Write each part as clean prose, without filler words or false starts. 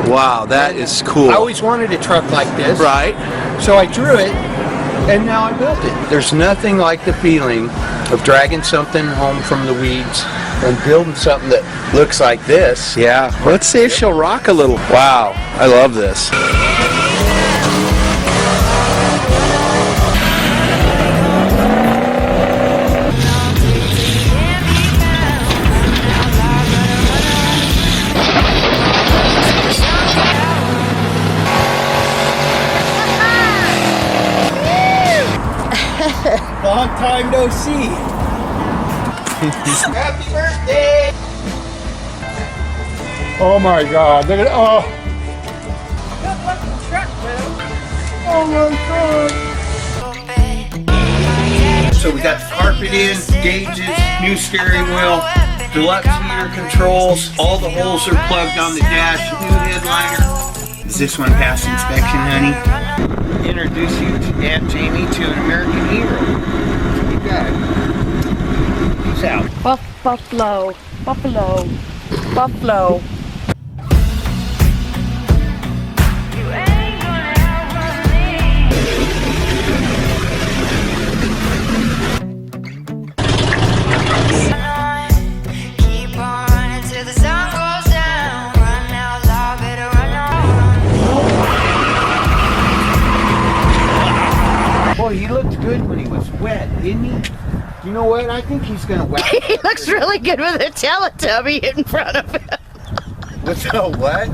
Wow, that is cool. I always wanted a truck like this. Right. So I drew it, and now I built it. There's nothing like the feeling of dragging something home from the weeds and building something that looks like this. Yeah. Let's see if she'll rock a little. Wow, I love this. Long time no see. Happy birthday! Oh my God! Look at Oh my God! So we got the carpet in, gauges, new steering wheel, deluxe heater controls. All the holes are plugged on the dash. New headliner. Does this one pass inspection, honey? Introduce you to Aunt Jamie to an American hero. You got it. Peace out. Buffalo. Buffalo. Buffalo. Boy, he looked good when he was wet, didn't he? You know what? I think he's gonna wet. He looks really good with a Teletubby in front of him. With a what?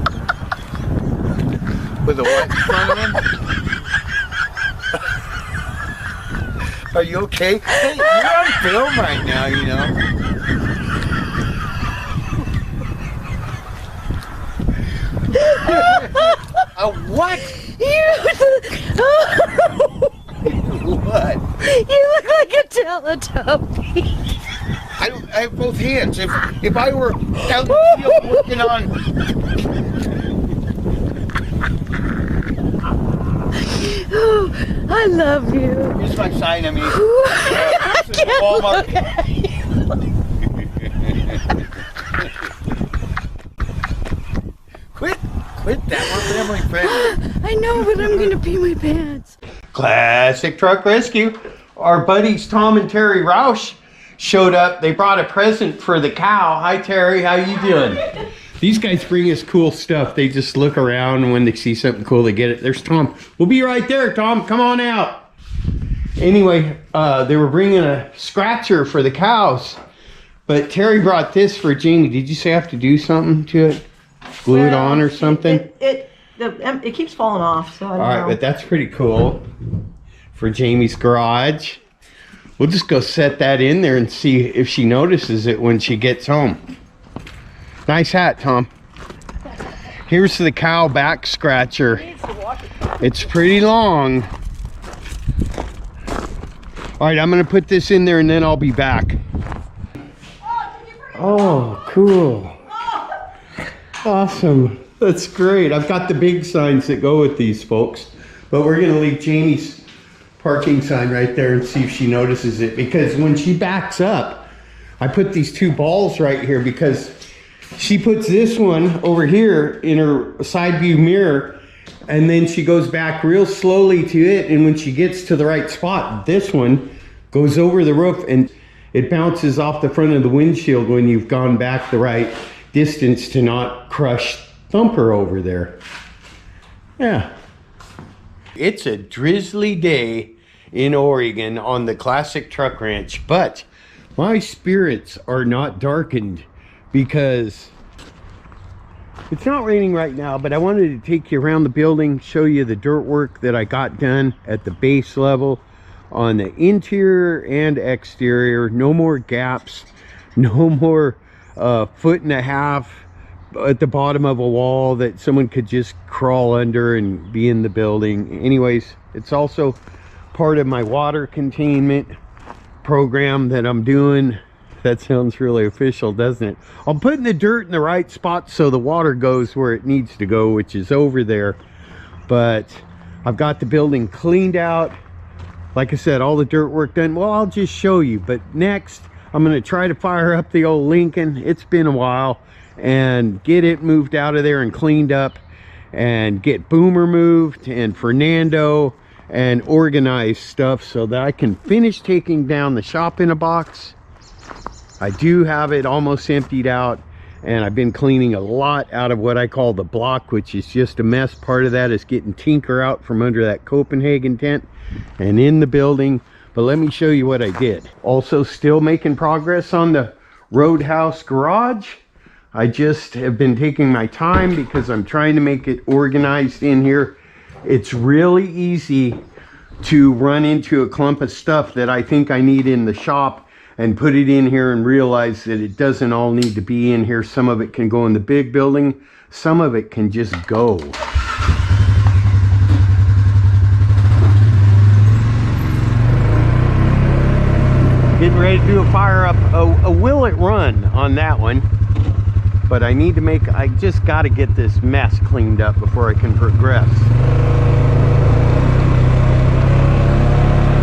With a what in front of him? Are you okay? Hey, you're on film right now, you know. A what? What? You look like a Teletubby. I have both hands. If I were out in the field working on... Oh, I love you. Here's my sign, this is I Walmart. Quit that. We're family friendly. I know, but I'm gonna pee my pants. Classic Truck Rescue. Our buddies Tom and Terry Roush showed up. They brought a present for the cow. Hi Terry, how you doing? These guys bring us cool stuff. They just look around, and when they see something cool, they get it. There's Tom. We'll be right there, Tom. Come on out. Anyway, they were bringing a scratcher for the cows, but Terry brought this for Jamie. Did you say I have to do something to it? Glue it on or something? It keeps falling off, so I don't know. All right, but that's pretty cool for Jamie's garage. We'll just go set that in there and see if she notices it when she gets home. Nice hat, Tom. Here's the cow back scratcher. It's pretty long. All right, I'm gonna put this in there and then I'll be back. Oh, cool. Awesome. That's great. I've got the big signs that go with these, folks. But we're going to leave Jamie's parking sign right there and see if she notices it. Because when she backs up, I put these two balls right here because she puts this one over here in her side view mirror. And then she goes back real slowly to it. And when she gets to the right spot, this one goes over the roof and it bounces off the front of the windshield when you've gone back the right distance to not crush Thumper over there. Yeah. It's a drizzly day in Oregon on the Classic Truck Ranch, but my spirits are not darkened because it's not raining right now, but I wanted to take you around the building, show you the dirt work that I got done at the base level on the interior and exterior. No more gaps, no more 1.5 feet at the bottom of a wall that someone could just crawl under and be in the building. Anyways, it's also part of my water containment program that I'm doing. That sounds really official, doesn't it? I'm putting the dirt in the right spot so the water goes where it needs to go, which is over there. But I've got the building cleaned out. Like I said, all the dirt work done. Well, I'll just show you. But next, I'm gonna try to fire up the old Lincoln. It's been a while, and get it moved out of there and cleaned up, and get Boomer moved and Fernando, and organize stuff so that I can finish taking down the shop in a box. I do have it almost emptied out, and I've been cleaning a lot out of what I call the block, which is just a mess. Part of that is getting Tinker out from under that Copenhagen tent and in the building. But let me show you what I did. Also still making progress on the Roadhouse garage. I just have been taking my time because I'm trying to make it organized in here. It's really easy to run into a clump of stuff that I think I need in the shop and put it in here and realize that it doesn't all need to be in here. Some of it can go in the big building. Some of it can just go. Getting ready to do a fire up, a will it run on that one. But I need to I just got to get this mess cleaned up before I can progress.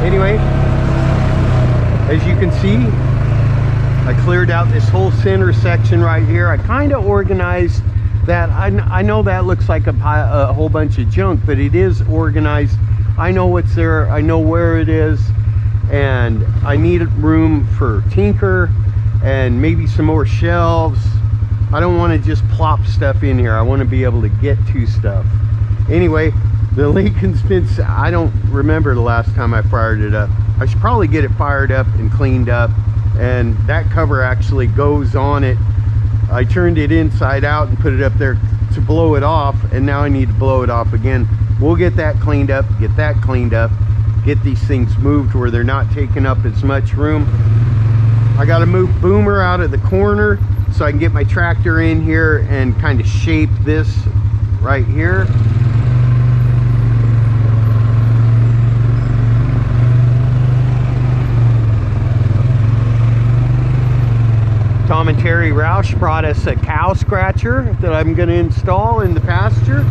Anyway, as you can see, I cleared out this whole center section right here. I kind of organized that. I know that looks like a whole bunch of junk, but it is organized. I know what's there. I know where it is. And I need room for Tinker and maybe some more shelves. I don't want to just plop stuff in here. I want to be able to get to stuff. Anyway, the Lincoln's been, I don't remember the last time I fired it up. I should probably get it fired up and cleaned up. And that cover actually goes on it. I turned it inside out and put it up there to blow it off. And now I need to blow it off again. We'll get that cleaned up, get that cleaned up. Get these things moved where they're not taking up as much room. I got to move Boomer out of the corner so I can get my tractor in here and kind of shape this right here. Tom and Terry Roush brought us a cow scratcher that I'm going to install in the pasture.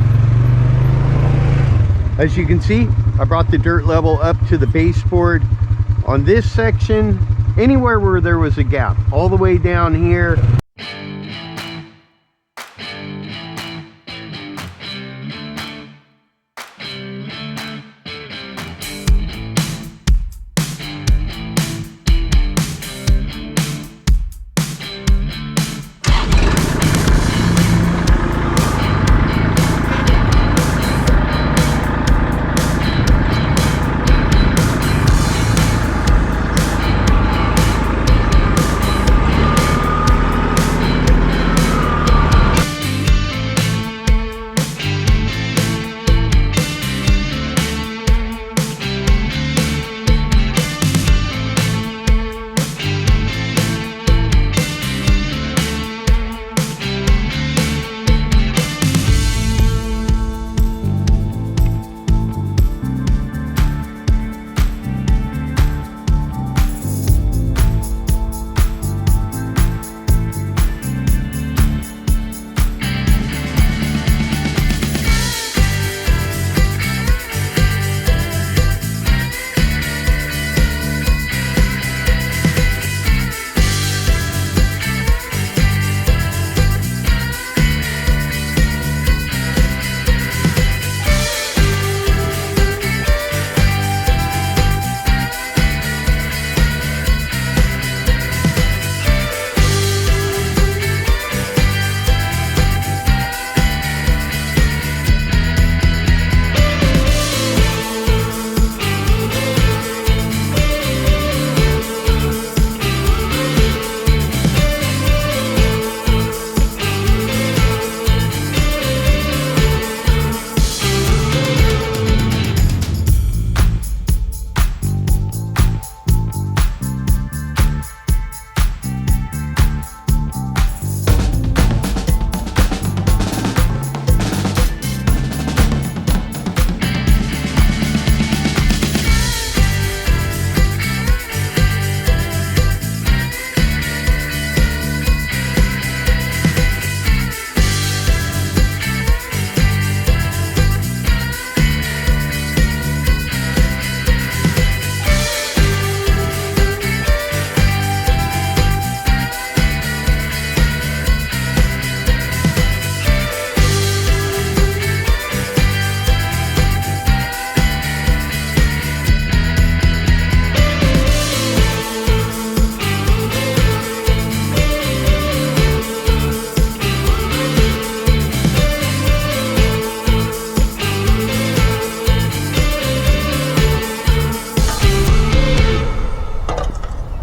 As you can see, I brought the dirt level up to the baseboard on this section, anywhere where there was a gap, all the way down here.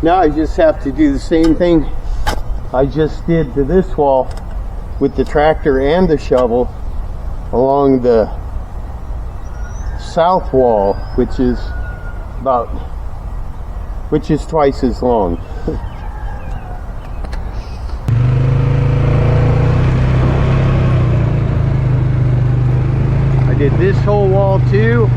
Now I just have to do the same thing I just did to this wall with the tractor and the shovel along the south wall, which is twice as long. I did this whole wall too.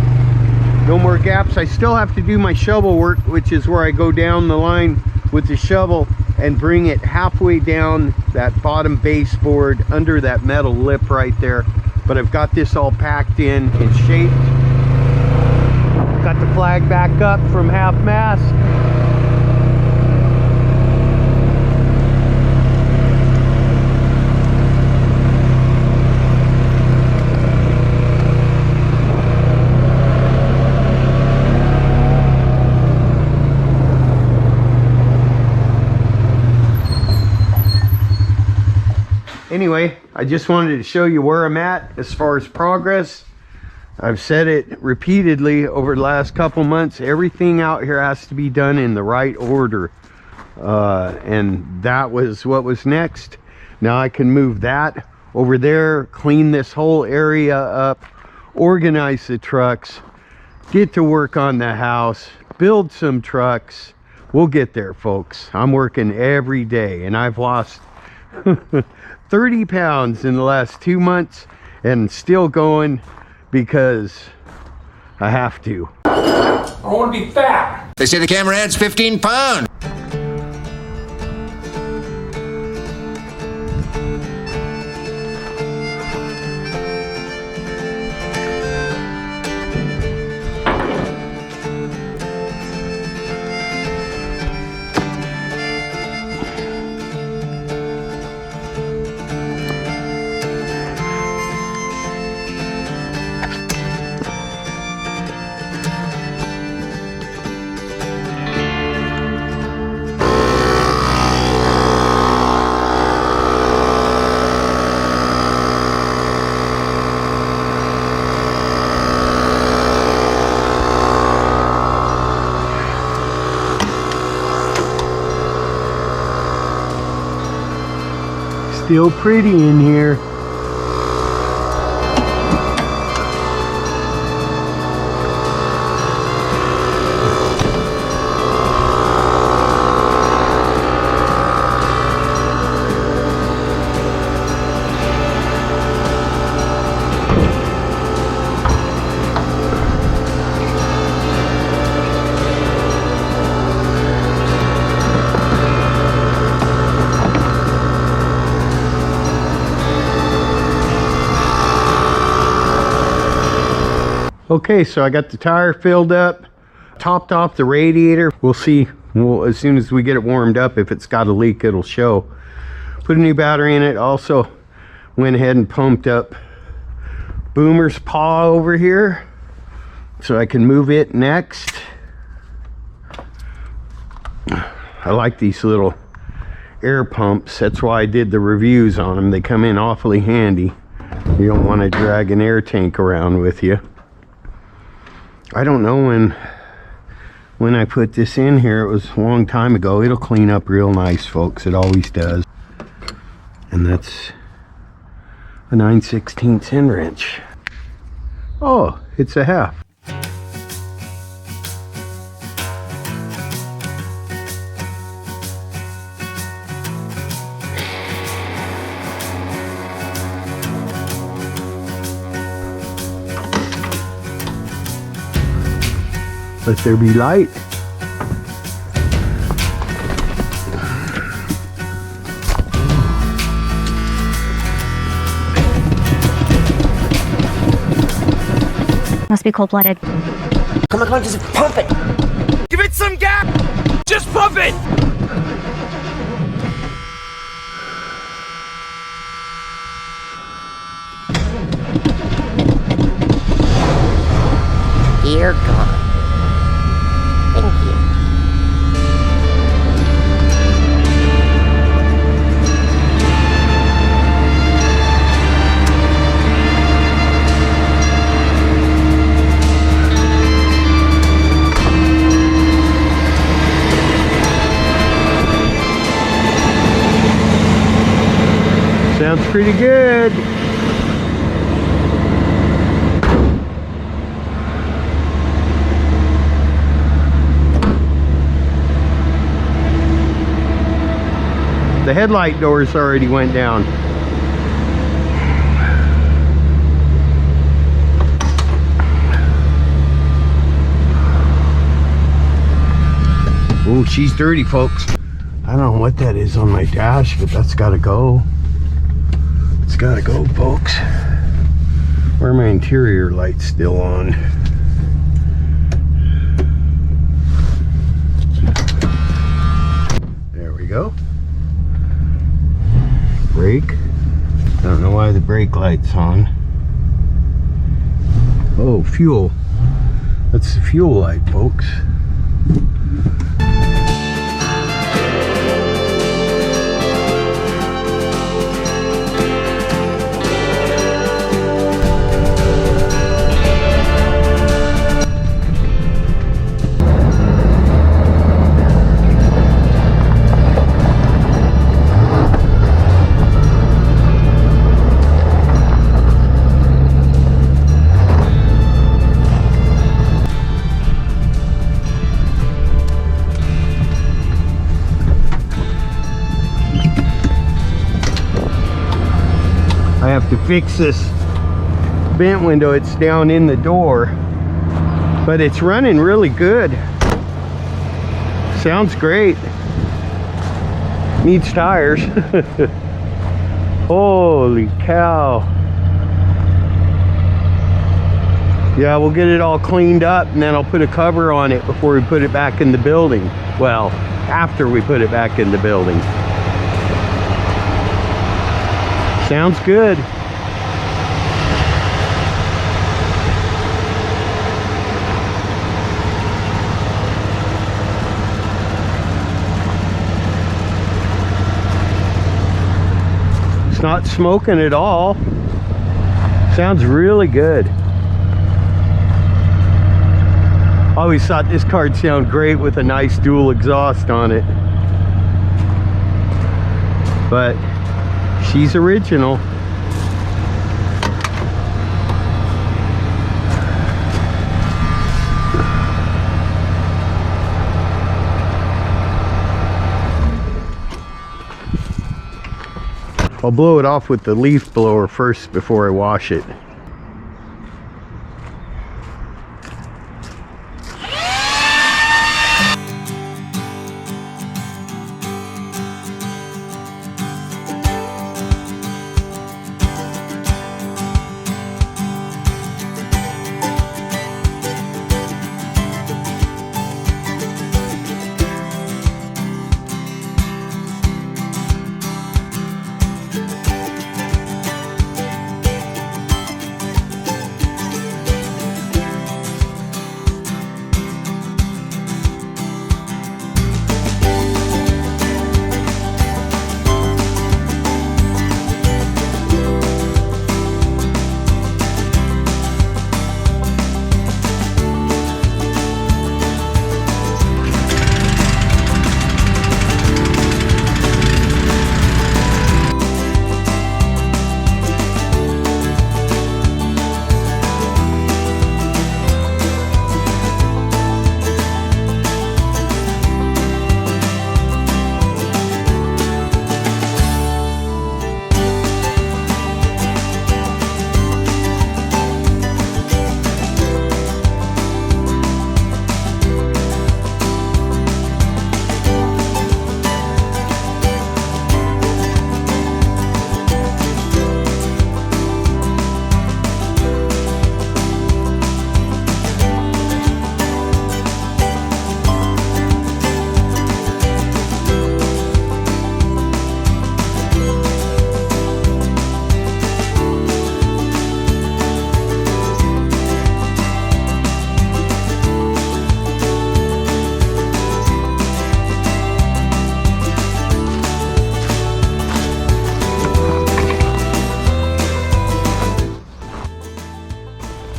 No more gaps. I still have to do my shovel work, which is where I go down the line with the shovel and bring it halfway down that bottom baseboard under that metal lip right there. But I've got this all packed in and shaped. Got the flag back up from half mast. Anyway, I just wanted to show you where I'm at as far as progress. I've said it repeatedly over the last couple months. Everything out here has to be done in the right order. And that was what was next. Now I can move that over there, clean this whole area up, organize the trucks, get to work on the house, build some trucks. We'll get there, folks. I'm working every day, and I've lost 30 pounds in the last 2 months and still going because I have to. I want to be fat. They say the camera adds 15 pounds. Still pretty in here. Okay, so I got the tire filled up, topped off the radiator. We'll see, as soon as we get it warmed up, if it's got a leak, it'll show. Put a new battery in it. Also went ahead and pumped up Boomer's paw over here so I can move it next. I like these little air pumps. That's why I did the reviews on them. They come in awfully handy. You don't want to drag an air tank around with you. I don't know when I put this in here. It was a long time ago. It'll clean up real nice, folks. It always does. And that's a 9/16 end wrench. Oh, it's a half. Let there be light. Must be cold-blooded. Come on, just pump it. Give it some gas. Just pump it. Dear God. Thank you. Sounds pretty good. The headlight doors already went down. Oh, she's dirty, folks. I don't know what that is on my dash, but that's gotta go. It's gotta go, folks. Where are my interior lights still on? There we go. Brake. I don't know why the brake light's on. Oh, fuel. That's the fuel light, folks. I have to fix this vent window. It's down in the door, but it's running really good. Sounds great. Needs tires. Holy cow. Yeah, we'll get it all cleaned up and then I'll put a cover on it before we put it back in the building. Well, after we put it back in the building. Sounds good. It's not smoking at all. Sounds really good. I always thought this car'd sound great with a nice dual exhaust on it. But she's original. I'll blow it off with the leaf blower first before I wash it.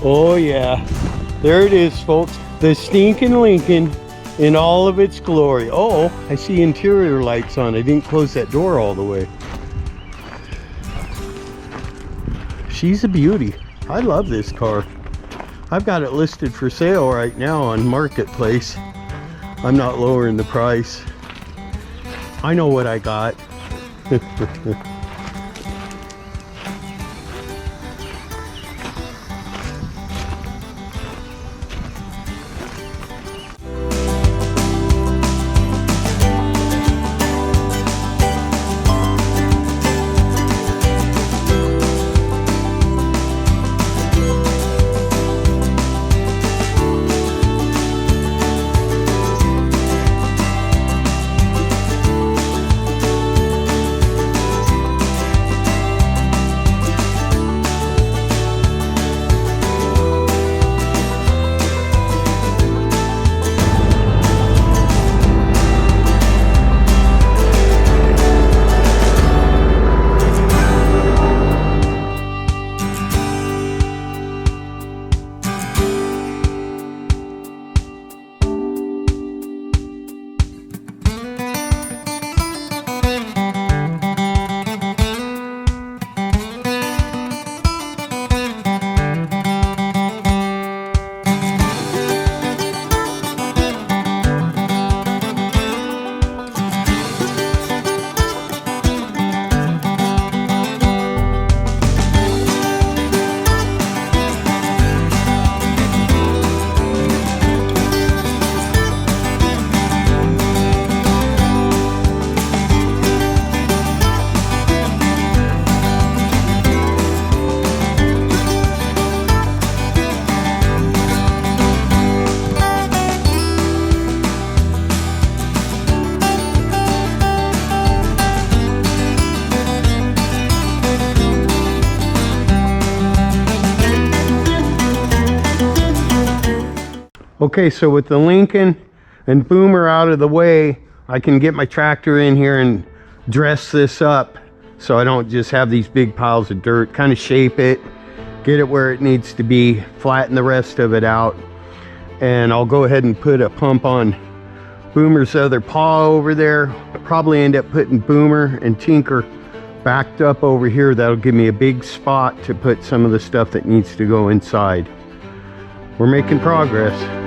Oh yeah, there it is, folks. The stinking Lincoln in all of its glory. Oh, I see interior lights on. I didn't close that door all the way. She's a beauty. I love this car. I've got it listed for sale right now on Marketplace. I'm not lowering the price. I know what I got. Okay, so with the Lincoln and Boomer out of the way, I can get my tractor in here and dress this up so I don't just have these big piles of dirt. Kind of shape it, get it where it needs to be, flatten the rest of it out, and I'll go ahead and put a pump on Boomer's other paw over there. Probably end up putting Boomer and Tinker backed up over here. That'll give me a big spot to put some of the stuff that needs to go inside. We're making progress.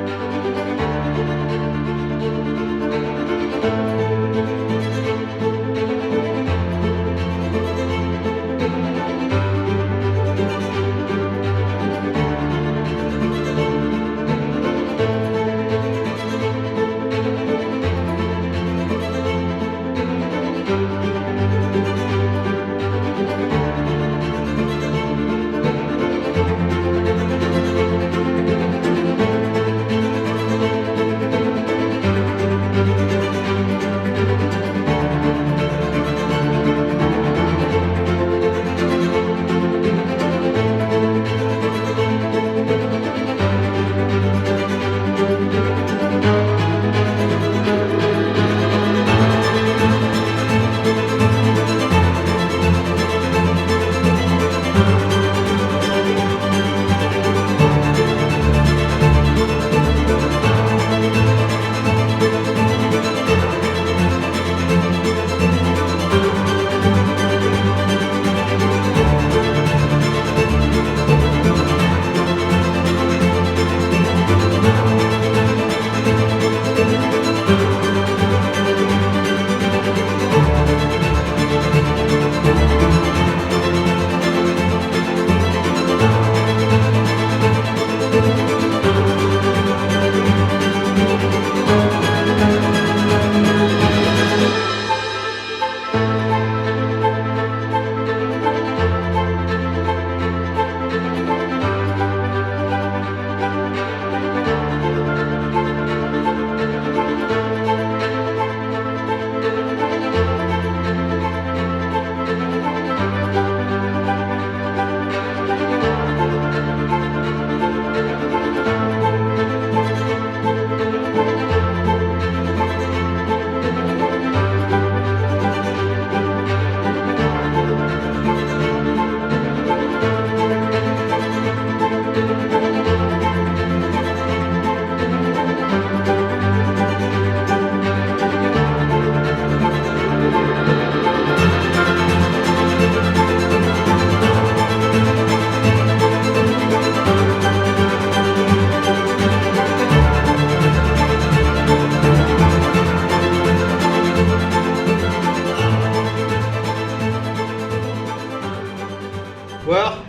Well,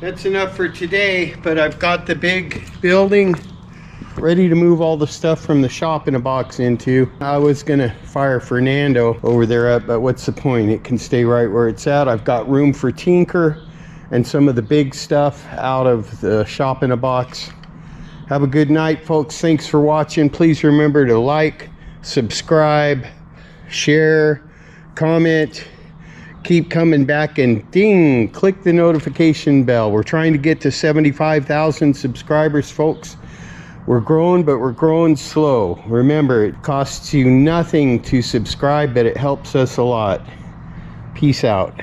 that's enough for today, but I've got the big building ready to move all the stuff from the shop in a box into. I was gonna fire Fernando over there up, but what's the point? It can stay right where it's at. I've got room for Tinker and some of the big stuff out of the shop in a box. Have a good night, folks. Thanks for watching. Please remember to like, subscribe, share, comment, keep coming back, and ding, click the notification bell. We're trying to get to 75,000 subscribers, folks. We're growing, but we're growing slow. Remember, it costs you nothing to subscribe, but it helps us a lot. Peace out.